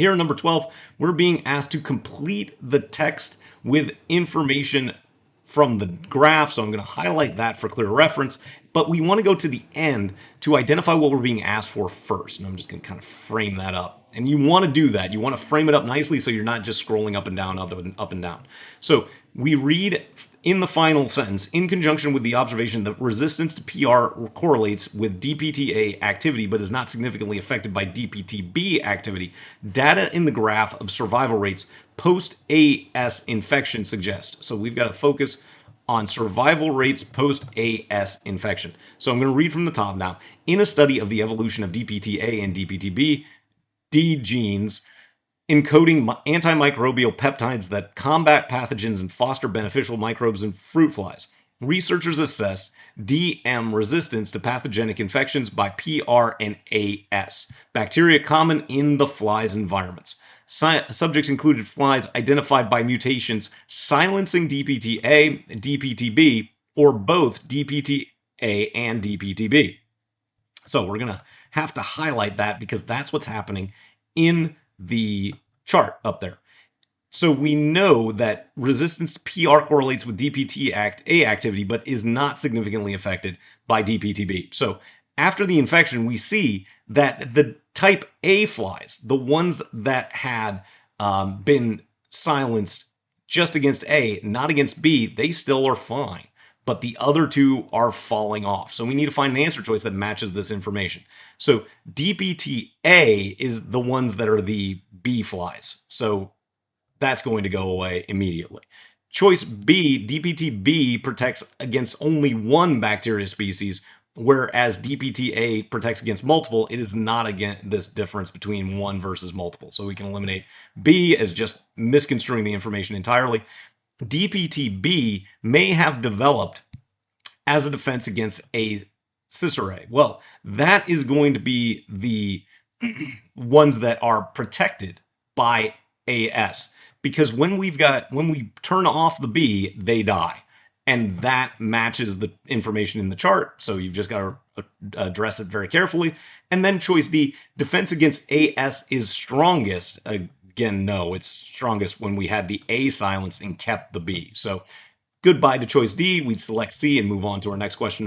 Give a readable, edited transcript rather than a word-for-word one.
Here in number 12, we're being asked to complete the text with information from the graph. So I'm going to highlight that for clear reference, but we want to go to the end to identify what we're being asked for first. And I'm just going to kind of frame that up. And you want to do that. You want to frame it up nicely so you're not just scrolling up and down, up and down. So we read in the final sentence, in conjunction with the observation that resistance to PR correlates with DPTA activity but is not significantly affected by DPTB activity, data in the graph of survival rates post-AS infection suggest. So we've got to focus on survival rates post-AS infection. So I'm going to read from the top now. In a study of the evolution of DPTA and DPTB, D genes encoding antimicrobial peptides that combat pathogens and foster beneficial microbes in fruit flies. Researchers assessed DM resistance to pathogenic infections by PR and AS, bacteria common in the flies' environments. Subjects included flies identified by mutations silencing DPTA, DPTB, or both DPTA and DPTB. So we're going to have to highlight that because that's what's happening in the chart up there. So we know that resistance to PR correlates with DPTA activity, but is not significantly affected by DPTB. So after the infection, we see that the type A flies, the ones that had been silenced just against A, not against B, they still are fine. But the other two are falling off. So we need to find an answer choice that matches this information. So DPTA is the ones that are the B flies. So that's going to go away immediately. Choice B, DPTB protects against only one bacteria species, whereas DPTA protects against multiple. It is not again this difference between one versus multiple. So we can eliminate B as just misconstruing the information entirely. DPTB may have developed as a defense against a cis-array. Well, that is going to be the ones that are protected by AS, because when we turn off the B, they die. And that matches the information in the chart. So you've just got to address it very carefully. And then choice D, defense against AS is strongest. Again, no, it's strongest when we had the A silenced and kept the B. So goodbye to choice D. We'd select C and move on to our next question.